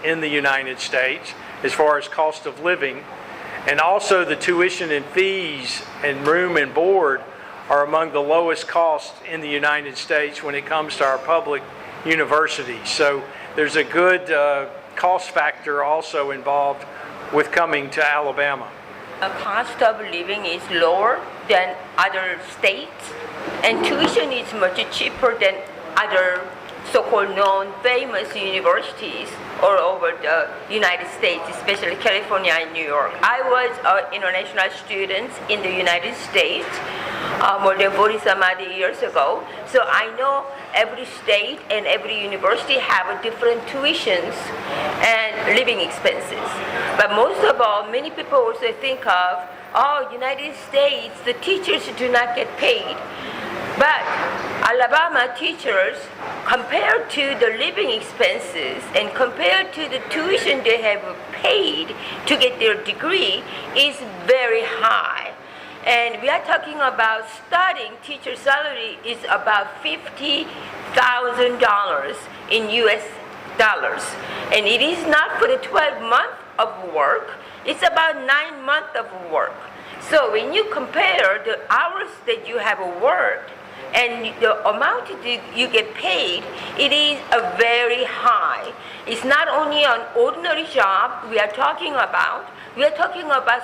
in the United States as far as cost of living. And also the tuition and fees and room and board are among the lowest costs in the United States when it comes to our public universities. So there's a good cost factor also involved with coming to Alabama. The cost of living is lower than other states, and tuition is much cheaper than other so-called known famous universities all over the United States, especially California and New York. I was an international student in the United States more than 40 some odd years ago, so I know every state and every university have a different tuitions and living expenses. But most of all, many people also think of, oh, United States, the teachers do not get paid. But Alabama teachers, compared to the living expenses and compared to the tuition they have paid to get their degree, is very high. And we are talking about starting teacher salary is about $50,000 in US dollars. And it is not for the 12 months of work, it's about 9 months of work. So when you compare the hours that you have worked and the amount that you get paid, it is a very high. It's not only an ordinary job we are talking about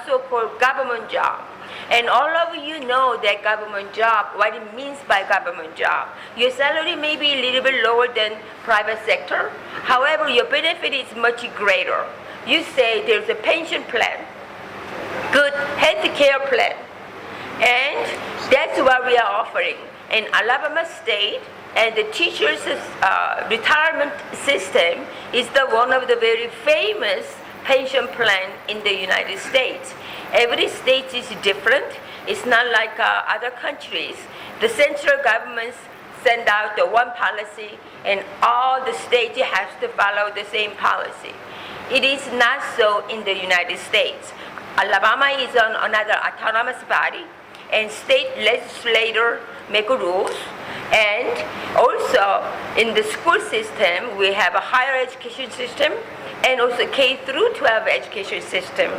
so-called government job. And all of you know that government job, what it means by government job. Your salary may be a little bit lower than private sector. However, your benefit is much greater. You say there's a pension plan, good health care plan, and that's what we are offering. In Alabama State, and the teachers' retirement system is the one of the very famous pension plan in the United States. Every state is different. It's not like other countries. The central government send out the one policy and all the states have to follow the same policy. It is not so in the United States. Alabama is on another autonomous body, and state legislator make rules. And also in the school system, we have a higher education system and also K through 12 education system.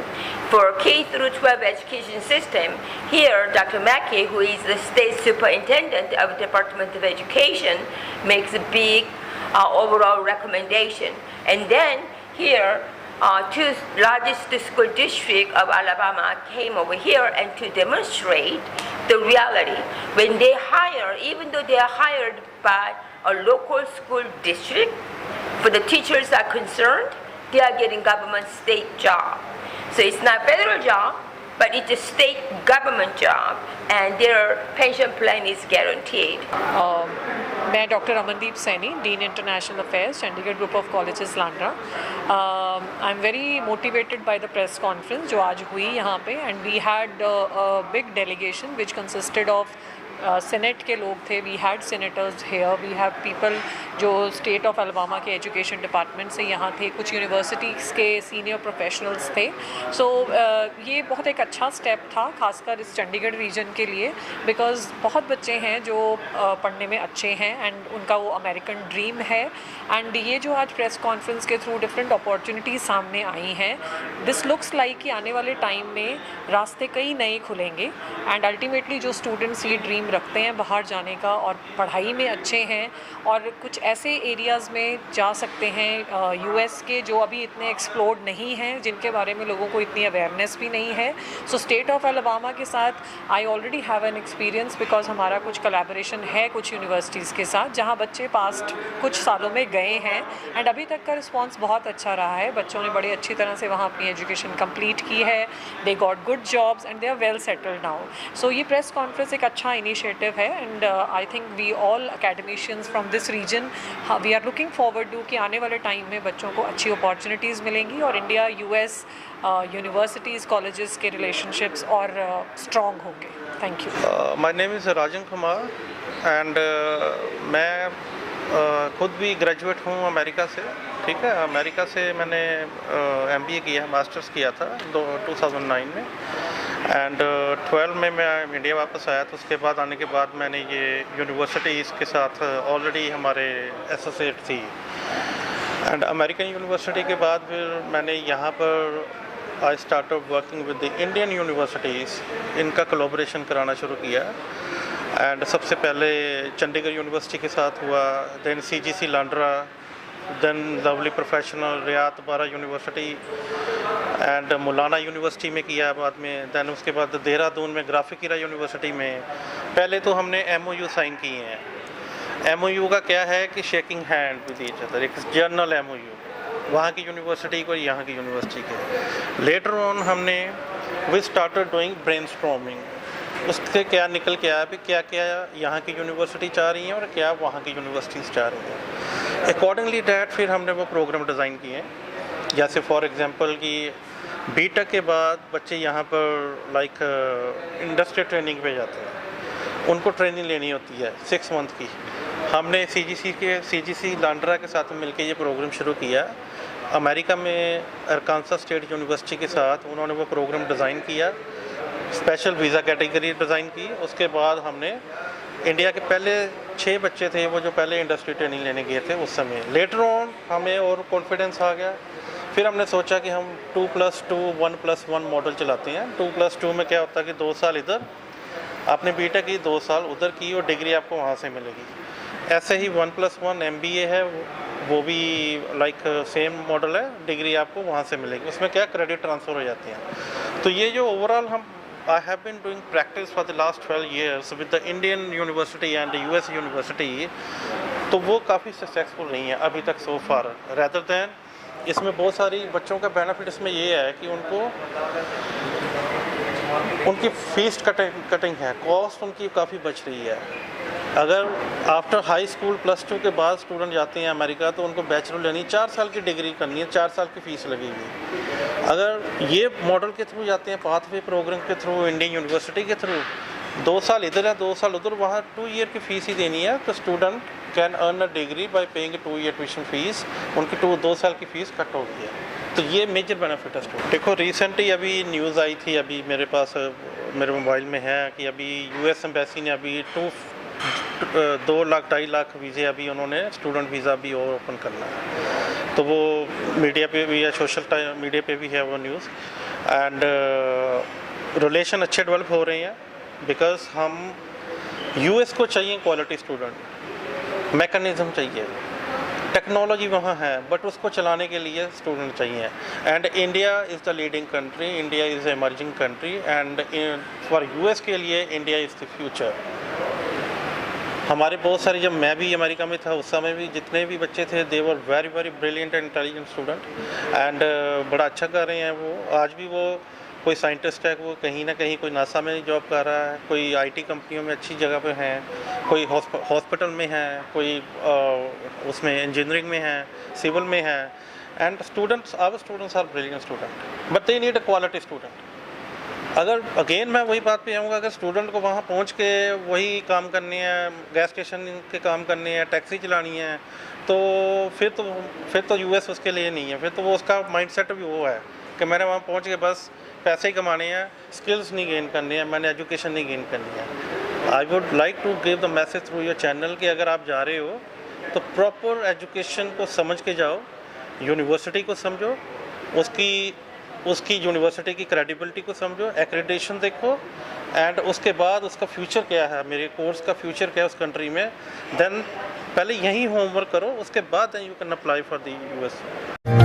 For K through 12 education system, here Dr. Mackey, who is the state superintendent of the Department of Education, makes a big overall recommendation. And then here, two largest school districts of Alabama came over here and to demonstrate the reality. When they hire, even though they are hired by a local school district, for the teachers are concerned, they are getting government state job. So it's not federal job, but it's a state government job, and their pension plan is guaranteed. मैं doctor Amandeep Saini, dean international affairs, Chandigarh group of colleges Landran. I am very motivated by the press conference जो आज हुई यहाँ पे, and we had big delegation which consisted of senate के लोग थे. We had senators here, we have people जो state of Alabama के एजुकेशन डिपार्टमेंट से यहाँ थे, कुछ यूनिवर्सिटीज़ के सीनियर प्रोफेशनल्स थे. सो ये बहुत एक अच्छा स्टेप था, खासकर इस चंडीगढ़ रीजन के लिए, बिकॉज बहुत बच्चे हैं जो पढ़ने में अच्छे हैं एंड उनका वो अमेरिकन ड्रीम है. एंड ये जो आज प्रेस कॉन्फ्रेंस के थ्रू डिफरेंट अपॉर्चुनिटीज़ सामने आई हैं, दिस लुक्स लाइक कि आने वाले टाइम में रास्ते कई नए खुलेंगे. एंड अल्टीमेटली जो स्टूडेंट्स ये ड्रीम रखते हैं बाहर जाने का और पढ़ाई में अच्छे हैं और कुछ ऐसे एरियाज़ में जा सकते हैं यूएस के जो अभी इतने एक्सप्लोर्ड नहीं हैं, जिनके बारे में लोगों को इतनी अवेयरनेस भी नहीं है. सो स्टेट ऑफ अलबामा के साथ I already have an experience, because हमारा कुछ कोलैबोरेशन है कुछ यूनिवर्सिटीज़ के साथ जहाँ बच्चे पास्ट कुछ सालों में गए हैं एंड अभी तक का रिस्पॉन्स बहुत अच्छा रहा है. बच्चों ने बड़ी अच्छी तरह से वहाँ अपनी एजुकेशन कंप्लीट की है, they got good jobs and they are well settled now. So ये प्रेस कॉन्फ्रेंस एक अच्छा इनिशिएटिव है and I think we all academicians from this region we are looking forward to कि आने वाले टाइम में बच्चों को अच्छी अपॉर्चुनिटीज़ मिलेंगी और इंडिया यूएस यूनिवर्सिटीज़ कॉलेजेस के रिलेशनशिप्स और स्ट्रॉन्ग होंगे. Thank you. My name is Rajan Kumar and मैं खुद भी ग्रेजुएट हूँ अमेरिका से. ठीक है, अमेरिका से मैंने MBA किया, मास्टर्स किया था 2009 में एंड 12 में मैं इंडिया वापस आया. तो उसके बाद आने के बाद मैंने ये यूनिवर्सिटीज़ के साथ ऑलरेडी हमारे एसोसिएट थी एंड अमेरिकन यूनिवर्सिटी के बाद फिर मैंने यहाँ पर I started working with the Indian universities, इनका कोलैबोरेशन कराना शुरू किया। एंड सबसे पहले चंडीगढ़ यूनिवर्सिटी के साथ हुआ, then CGC Landran, then lovely professional Rayat Bahra university and Maulana university में किया बाद में। देन उसके बाद देहरादून में ग्राफिक यूनिवर्सिटी में। पहले तो हमने MOU साइन किए हैं। MOU का क्या है कि shaking hand with each other, एक जर्नल MOU वहाँ की यूनिवर्सिटी को यहाँ की यूनिवर्सिटी के। लेटर ऑन हमने वी स्टार्टेड डूइंग ब्रेनस्टॉर्मिंग, उससे क्या निकल के आया, क्या क्या यहाँ की यूनिवर्सिटी चाह रही हैं और क्या वहाँ की यूनिवर्सिटीज़ चाह रही हैं। अकॉर्डिंगली डैट फिर हमने वो प्रोग्राम डिज़ाइन किए। जैसे फॉर एग्जांपल कि BTech के बाद बच्चे यहाँ पर लाइक इंडस्ट्री ट्रेनिंग पे जाते हैं, उनको ट्रेनिंग लेनी होती है 6 मंथ की। हमने CGC लांड्रा के साथ मिलकर ये प्रोग्राम शुरू किया। अमेरिका में अरकानसास स्टेट यूनिवर्सिटी के साथ उन्होंने वो प्रोग्राम डिज़ाइन किया, स्पेशल वीज़ा कैटेगरी डिज़ाइन की। उसके बाद हमने इंडिया के पहले 6 बच्चे थे वो जो पहले इंडस्ट्री ट्रेनिंग लेने गए थे उस समय। लेटर ऑन हमें और कॉन्फिडेंस आ गया, फिर हमने सोचा कि हम 2+2 1+1 मॉडल चलाते हैं। 2+2 में क्या होता है कि 2 साल इधर आपने BTech की, 2 साल उधर की और डिग्री आपको वहाँ से मिलेगी। ऐसे ही 1+1 MBA है, वो भी लाइक सेम मॉडल है, डिग्री आपको वहाँ से मिलेगी। उसमें क्या क्रेडिट ट्रांसफ़र हो जाते हैं। तो ये जो ओवरऑल हम I have been doing practice for the last 12 years with the Indian university and US university, तो वो काफ़ी सक्सेसफुल रही हैं अभी तक सो फार। रैदर दैन इसमें बहुत सारी बच्चों का बेनिफिट इसमें ये है कि उनकी फीस कटिंग है, कॉस्ट उनकी काफ़ी बच रही है। अगर आफ्टर हाई स्कूल +2 के बाद स्टूडेंट जाते हैं अमेरिका तो उनको बैचलर लेनी 4 साल की डिग्री करनी है, 4 साल की फ़ीस लगेगी। अगर ये मॉडल के थ्रू जाते हैं, पाथवे प्रोग्राम के थ्रू, इंडियन यूनिवर्सिटी के थ्रू, 2 साल इधर है 2 साल उधर, वहाँ 2 ईयर की फ़ीस ही देनी है। तो student can earn a degree by paying 2 year tuition fees, उनकी 2 साल की फ़ीस कट हो गई है। तो ये मेजर बेनिफिट है स्टूडेंट। देखो रिसेंटली अभी न्यूज़ आई थी, अभी मेरे पास मेरे मोबाइल में है कि अभी US एम्बेसी ने अभी 2 लाख 2.5 लाख वीज़े अभी उन्होंने स्टूडेंट वीज़ा भी और ओपन करना है। तो वो मीडिया पे भी है, सोशल मीडिया पे भी है वो न्यूज़। एंड रिलेशन अच्छे डेवलप हो रहे हैं बिकॉज हम US को चाहिए क्वालिटी स्टूडेंट, मैकेनिज़्म चाहिए, टेक्नोलॉजी वहाँ है बट उसको चलाने के लिए स्टूडेंट चाहिए। And India is the leading country, India is emerging country and for US के लिए इंडिया इज़ द फ्यूचर। हमारे बहुत सारे, जब मैं भी अमेरिका में था उस समय भी जितने भी बच्चे थे they were very very brilliant and intelligent student and बड़ा अच्छा कर रहे हैं वो। आज भी वो कोई साइंटिस्ट है, वो कहीं ना कहीं कोई नासा में जॉब कर रहा है, कोई IT कंपनियों में अच्छी जगह पे हैं, कोई हॉस्पिटल में है, कोई उसमें इंजीनियरिंग में है, सिविल में है। And students our students are brilliant student but they need a quality student. अगर अगेन मैं वही बात पे आऊँगा, अगर स्टूडेंट को वहाँ पहुँच के वही काम करने हैं, गैस स्टेशन के काम करने हैं, टैक्सी चलानी है, तो फिर तो US उसके लिए नहीं है। फिर तो वो उसका माइंडसेट भी वो है कि मैंने वहाँ पहुँच के बस पैसे ही कमाने हैं, स्किल्स नहीं गेन करनी है, मैंने एजुकेशन नहीं गेन करनी है। I would like to give the message through your channel कि अगर आप जा रहे हो तो प्रॉपर एजुकेशन को समझ के जाओ, यूनिवर्सिटी को समझो, उसकी यूनिवर्सिटी की क्रेडिबिलिटी को समझो, एक्रेडिटेशन देखो एंड उसके बाद उसका फ्यूचर क्या है, मेरे कोर्स का फ्यूचर क्या है उस कंट्री में, देन पहले यही होमवर्क करो, उसके बाद you can apply for the US।